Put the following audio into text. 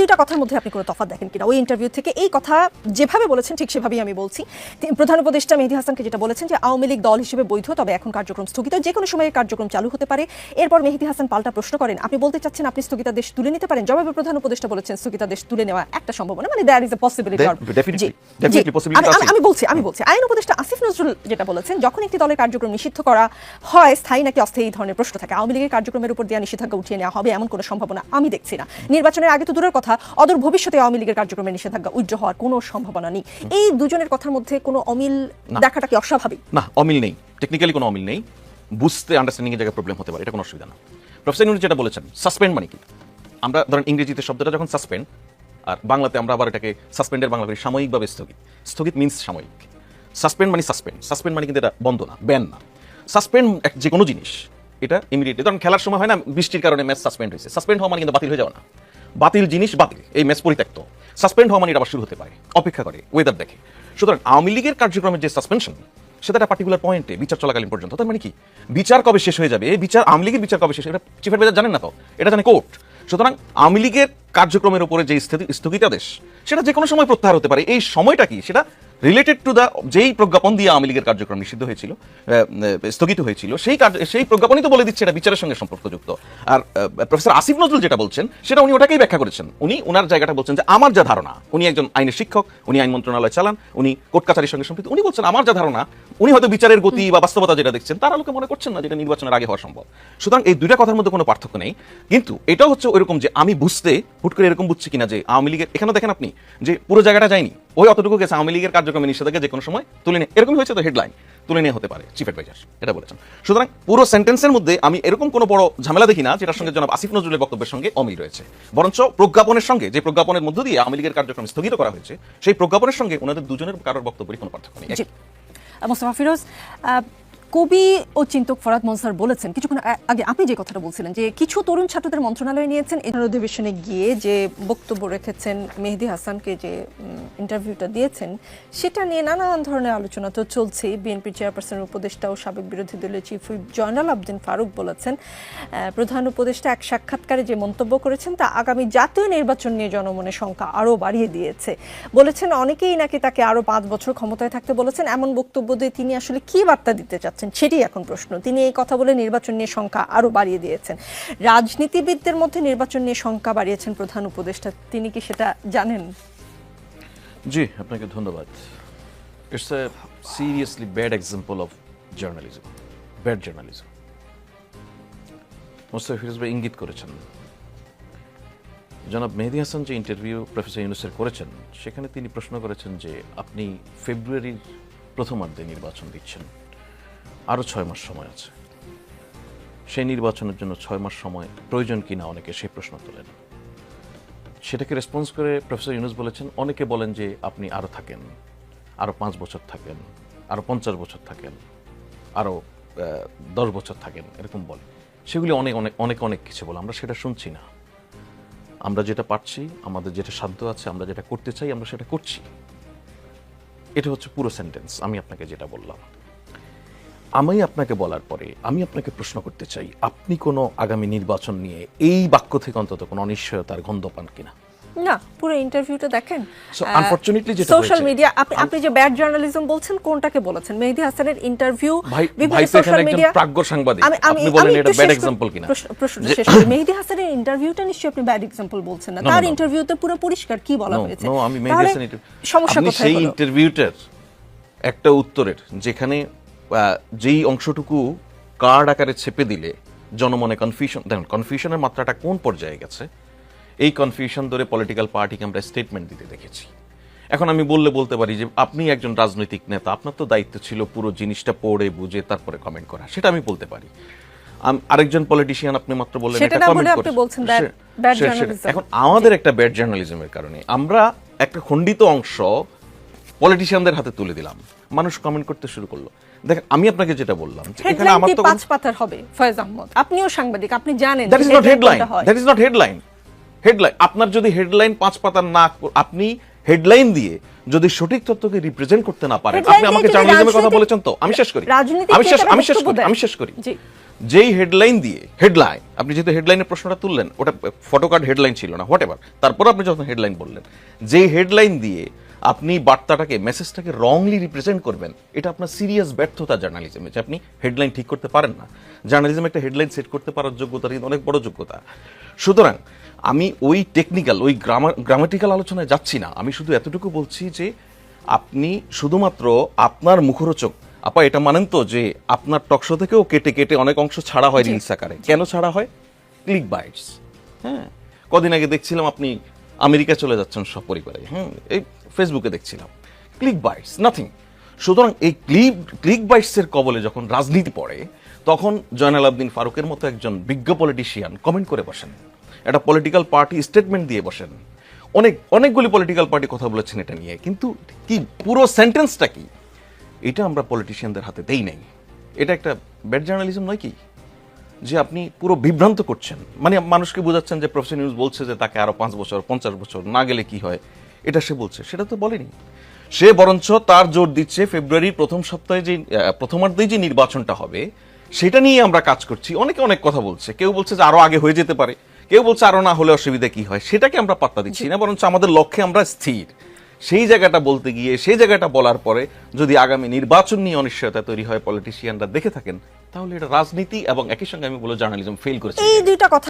দুইটা কথার মধ্যে আপনি কোনো তফাৎ দেখেন কিনা? ওই ইন্টারভিউ থেকে এই কথা যেভাবে বলেছেন ঠিক সেভাবেই আমি বলছি। প্রধান উপদেষ্টা মেহেদী হাসানকে যেটা বলেছেন যে আওয়ামী লীগ দল হিসেবে বৈধ, তবে এখন কার্যক্রম স্থগিত, যে কোনো সময়ে কার্যক্রম চালু হতে পারে। এরপর মেহেদী হাসান পাল্টা প্রশ্ন করেন, আপনি বলতে চাচ্ছেন আপনি স্থগিতাদেশ তুলে নিতে পারেন? জবাবে প্রধান উপদেষ্টা বলেছেন স্থগিতাদেশ তুলে নেওয়া একটা সম্ভাবনা, মানে দেয়ার ইজ এ পসিবিলিটি। আমি বলছি আইন উপদেষ্টা আসিফ নজরুল যেটা বলেছেন, যখন একটি দলের কার্যক্রম নিষিদ্ধ করা হয়, স্থায়ী নাকি অস্থায়ী এই ধরনের প্রশ্ন থাকে, আওয়ামী লীগের কার্যক্রমের উপর দেওয়া নিষেধাজ্ঞা উঠিয়ে নেওয়া হবে এমন কোনো সম্ভাবনা আমি দেখছি না। নির্বাচনের আগে তো দূরের কথা, অদূর ভবিষ্যতে আওয়ামী লীগের কার্যক্রমের নিষেধাজ্ঞা উইথড্র হওয়ার কোনো সম্ভাবনা নেই। এই দুজনের কথার মধ্যে কোনো অমিল দেখাটা কি অস্বাভাবিক? না, অমিল নেই, টেকনিক্যালি কোনো অমিল নেই, বুঝতে আন্ডারস্ট্যান্ডিং এর জায়গায় প্রবলেম হতে পারে, এটা কোনো অসুবিধা না। প্রফেসর ইউনূস যেটা বলেছেন সাসপেন্ড মানে কি, আমরা ধরেন ইংরেজিতে শব্দটা যখন সাসপেন্ড, আর বাংলাতে আমরা আবার এটাকে সাসপেন্ডের বাংলা করি সাময়িকভাবে স্থগিত। স্থগিত মিন্স সাময়িক, সাসপেন্ড মানে সাসপেন্ড, সাসপেন্ড মানে কিন্তু এটা বন্ধ না, ব্যান না। সাসপেন্ড যে কোনো জিনিস এটা ইমিডিয়েটলি, ধরেন খেলার সময় হয় না, বৃষ্টির কারণে ম্যাচ সাসপেন্ড হয়েছে, সাসপেন্ড হওয়া মানে কিন্তু বাতিল হয়ে যাওয়া না, বাতিল জিনিস বাতিল, এই ম্যাচ পরিত্যক্ত। সাসপেন্ড হওয়া মানে এটা আবার শুরু হতে পারে, অপেক্ষা করে, ওয়েদার দেখে। সুতরাং আওয়ামী লীগের কার্যক্রমের যে সাসপেনশন, সেটা একটা পার্টিকুলার পয়েন্টে বিচার চলাকালীন পর্যন্ত। তার মানে কি, বিচার কবে শেষ হয়ে যাবে, বিচার আওয়ামী লীগের বিচার কবে শেষ, এটা চিফ অ্যাডভাইজার জানেন না, তো এটা জানে কোর্ট। সুতরাং আওয়ামী লীগের কার্যক্রমের উপরে যে স্থগিতাদেশ, সেটা যে কোনো সময় প্রত্যাহার হতে পারে। এই সময়টা কি, সেটা রিলেটেড টু দ্য যেই প্রজ্ঞাপন দিয়ে আওয়ামী লীগের কার্যক্রম নিষিদ্ধ হয়েছিল, স্থগিত হয়েছিল, সেই প্রজ্ঞাপনই তো বলে দিচ্ছে এটা বিচারের সঙ্গে সম্পর্কযুক্ত। আর প্রফেসর আসিফ নজরুল যেটা বলছেন, সেটা উনি ওটাকেই ব্যাখ্যা করেছেন। উনি ওনার জায়গাটা বলছেন যে আমার যা ধারণা, উনি একজন আইনের শিক্ষক, উনি আইন মন্ত্রণালয় চালান, উনি কোর্ট কাছারির সঙ্গে সম্পৃক্ত, উনি বলছেন আমার যা ধারণা, উনি হয়তো বিচারের গতি বা বাস্তবতা যেটা দেখছেন, তার আলোকে মনে করছেন না যেটা নির্বাচনের আগে হওয়া সম্ভব। সুতরাং এই দুইটা কথার মধ্যে কোনো পার্থক্য নেই। কিন্তু এটাও হচ্ছে ওইরকম যে আমি বুঝতে হুট করে এরকম বুঝছি কিনা যে আওয়ামী লীগের, এখানে দেখেন আপনি যে পুরো জায়গাটা যায়নি, ওই অতটুকু গেছে, আওয়ামী লীগের কার্যক্রমে নিষেধাজ্ঞা যে কোনো সময় তুলে নিয়ে, এরকম হয়েছে তো হেডলাইন তুলে নিয়ে হতে পারে, চিফ অ্যাডভাইজার এটা বলেছেন। সুতরাং পুরো সেন্টেন্সের মধ্যে আমি এরকম কোনো বড় ঝামেলা দেখি না যেটার সঙ্গে জনাব আসিফ নজরুলের বক্তব্যের সঙ্গে অমিল রয়েছে। বরঞ্চ প্রজ্ঞাপনের সঙ্গে, যে প্রজ্ঞাপনের মধ্য দিয়ে আওয়ামী লীগের কার্যক্রম স্থগিত করা হয়েছে, সেই প্রজ্ঞাপনের সঙ্গে ওনাদের দুজনের কারোর বক্তব্যের কোনো পার্থক্য নেই। মোস্তফা ফিরোজ, কবি ও চিন্তক ফরহাদ মনসার বলেছেন কিছুক্ষণ আগে, আপনি যে কথাটা বলছিলেন যে কিছু তরুণ ছাত্রদের মন্ত্রণালয়ে নিয়েছেন, এই অধিবেশনে গিয়ে যে বক্তব্য রেখেছেন, মেহেদী হাসানকে যে ইন্টারভিউটা দিয়েছেন, সেটা নিয়ে নানান ধরনের আলোচনা তো চলছেই। বিএনপির চেয়ারপারসনের উপদেষ্টা ও সাবেক বিরোধী দলীয় চিফ হুইপ জয়নাল আবদিন ফারুক বলেছেন, প্রধান উপদেষ্টা এক সাক্ষাৎকারে যে মন্তব্য করেছেন তা আগামী জাতীয় নির্বাচন নিয়ে জনমনের সংখ্যা আরও বাড়িয়ে দিয়েছে। বলেছেন অনেকেই নাকি তাকে আরও 5 বছর ক্ষমতায় থাকতে বলেছেন। এমন বক্তব্য দিয়ে তিনি আসলে কি বার্তা দিতে চাচ্ছেন, সেটাই এখন প্রশ্ন। তিনি এই কথা বলে নির্বাচন নিয়ে সংখ্যা আরো বাড়িয়ে দিয়েছেন। রাজনীতিবিদদের মধ্যে নির্বাচন নিয়ে সংখ্যা বাড়িয়েছেন প্রধান উপদেষ্টা, তিনি কি সেটা জানেন? জি, আপনাকে ধন্যবাদ। It's a seriously bad example of journalism, bad journalism. Mostafa Firoz ভাই ইঙ্গিত করেছেন, জনাব মেহেদী হাসান যে ইন্টারভিউ প্রফেসর ইউনূসের করেছেন, সেখানে তিনি প্রশ্ন করেছেন যে আপনি ফেব্রুয়ারির প্রথমার্ধে নির্বাচন দিচ্ছেন, আরও 6 মাস সময় আছে, সেই নির্বাচনের জন্য 6 মাস সময় প্রয়োজন কিনা অনেকে সেই প্রশ্ন তোলেন। সেটাকে রেসপন্স করে প্রফেসর ইউনূস বলেছেন, অনেকে বলেন যে আপনি আরও থাকেন, আরও 5 বছর থাকেন, আরও 50 বছর থাকেন, আরও 10 বছর থাকেন, এরকম বলে। সেগুলি অনেক অনেক অনেক অনেক কিছু বলে, আমরা সেটা শুনছি না। আমরা যেটা পারছি, আমাদের যেটা সাধ্য আছে, আমরা যেটা করতে চাই, আমরা সেটা করছি। এটা হচ্ছে পুরো সেন্টেন্স আমি আপনাকে যেটা বললাম। আমি আপনাকে বলার পরে আমি আপনাকে প্রশ্ন করতে চাই, আপনি কোনো আগামী নির্বাচন নিয়ে এই বাক্য থেকে অন্তত কোনো অনিশ্চয়তার গন্ধ পান কিনা? না, পুরো ইন্টারভিউটা দেখেন। আনফরচুনেটলি যেটা সোশ্যাল মিডিয়া, আপনি যে ব্যাড জার্নালিজম বলছেন, কোনটাকে বলেছেন? মেহেদী হাসানের ইন্টারভিউ বিভিন্ন সোশ্যাল মিডিয়া, প্রাজ্ঞ সাংবাদিক, আপনি বলেন এটা ব্যাড এক্সাম্পল কিনা? প্রশ্নটা শেষ করি। মেহেদী হাসানের ইন্টারভিউটা নিশ্চয়ই আপনি ব্যাড এক্সাম্পল বলছেন না, তার ইন্টারভিউতে পুরো পরিষ্কার কি বলা হয়েছে। আমি মেহেদী হাসানের সমস্যা কোথায়? সেই ইন্টারভিউটার একটা উত্তরের যেখানে যেই অংশটুকু কার্ড আকারে ছেপে দিলে জনমনে কনফিউশন, দেখুন কনফিউশনের মাত্রাটা কোন পর্যায়ে গেছে, এই কনফিউশন ধরে পলিটিক্যাল পার্টিকে আমরা স্টেটমেন্ট দিতে দেখেছি। এখন আমি বলতে পারি যে আপনি একজন রাজনৈতিক নেতা, আপনার তো দায়িত্ব ছিল পুরো জিনিসটা পড়ে বুঝে তারপরে কমেন্ট করা, সেটা আমি বলতে পারি। আরেকজন পলিটিশিয়ান আপনি মাত্র বললেন এটা কমেন্ট করেছেন। এখন আমাদের একটা ব্যাড জার্নালিজমের কারণে আমরা একটা খণ্ডিত অংশ পলিটিশিয়ানদের হাতে তুলে দিলাম, মানুষ কমেন্ট করতে শুরু করলো। দেখেন আমি আপনাকে যেটা বললাম, এখানে আমার তো 5 পাতার হবে। ফয়েজ আহমদ, আপনিও সাংবাদিক, আপনি জানেন that is not headline, that is not headline. Headline আপনার যদি হেডলাইন 5 পাতার না, আপনি হেডলাইন দিয়ে যদি সঠিক তথ্যকে রিপ্রেজেন্ট করতে না পারেন, Headline আপনি দিয়ে আমাকে যদি জার্নালিজমের কথা রাজনীতি- বলেছেন তো আমি শেষ করি রাজনীতি আমি শেষ ক্রেতারা আমি শেষ বক্তব্য করি দেন। আমি শেষ করি জি। যেই হেডলাইন দিয়ে হেডলাইন আপনি যেহেতু হেডলাইনের প্রশ্নটা তুললেন, ওটা ফটোকার্ড হেডলাইন ছিল না, হোয়াট এভার, তারপর আপনি যখন হেডলাইন বললেন, যেই হেডলাইন দিয়ে আপনি বার্তাটাকে মেসেজটাকে রংলি রিপ্রেজেন্ট করবেন, এটা আপনার সিরিয়াস ব্যর্থতা জার্নালিজমে, যে আপনি হেডলাইন ঠিক করতে পারেন না। জার্নালিজম একটা হেডলাইন সেট করতে পারার যোগ্যতা কিন্তু অনেক বড় যোগ্যতা। সুতরাং আমি ওই টেকনিক্যাল ওই গ্রামাটিক্যাল আলোচনায় যাচ্ছি না, আমি শুধু এতটুকু বলছি যে আপনি শুধুমাত্র আপনার মুখরোচক, আপা এটা মানেন তো যে আপনার টকশো থেকেও কেটে কেটে অনেক অংশ ছাড়া হয় রিলস আকারে। কেন ছাড়া হয়? Click bytes. হ্যাঁ, কদিন আগে দেখছিলাম আপনি আমেরিকা চলে যাচ্ছেন সব পরিবারে, এই ফেসবুকে দেখছিলাম, ক্লিক বাইটস, নাথিং। সুতরাং এই ক্লিক বাইটসের কবলে যখন রাজনীতি পড়ে, তখন জয়নাল আবদিন ফারুকের মতো একজন বিজ্ঞ পলিটিশিয়ান কমেন্ট করে বসেন, একটা পলিটিক্যাল পার্টি স্টেটমেন্ট দিয়ে বসেন, অনেকগুলি পলিটিক্যাল পার্টি কথা বলেছেন এটা নিয়ে, কিন্তু কি পুরো সেন্টেন্সটা কি এটা আমরা পলিটিশিয়ানদের হাতে দেই নাই। এটা একটা ব্যাড জার্নালিজম নয় কি? যে আপনি পুরো বিভ্রান্ত করছেন, মানে মানুষকে বোঝাচ্ছেন যে প্রফেসর নিউজ বলছে যে তাকে আরো 5 বছর 50 বছর না গেলে কি হয়, এটা সে বলছে, সেটা তো বলেনি। সে বরঞ্চ তার জোর দিচ্ছে ফেব্রুয়ারির প্রথম সপ্তাহে যে প্রথমার্ধেই যে নির্বাচনটা হবে সেটা নিয়ে আমরা কাজ করছি। অনেকে অনেক কথা বলছে, কেউ বলছে যে আরো আগে হয়ে যেতে পারে, কেউ বলছে আরো না হলে অসুবিধা কি হয়, সেটাকে আমরা পাত্তা দিচ্ছি না, বরঞ্চ আমাদের লক্ষ্যে আমরা স্থির। সেই জায়গাটা বলতে গিয়ে, সেই জায়গাটা বলার পরে যদি আগামী নির্বাচন নিয়ে অনিশ্চয়তা তৈরি হয়, পলিটিশিয়ানরা দেখে থাকেন, তাহলে এটা রাজনীতি এবং একই সঙ্গে আমি বলবো জার্নালিজম ফেল করেছে। এই দুইটা কথা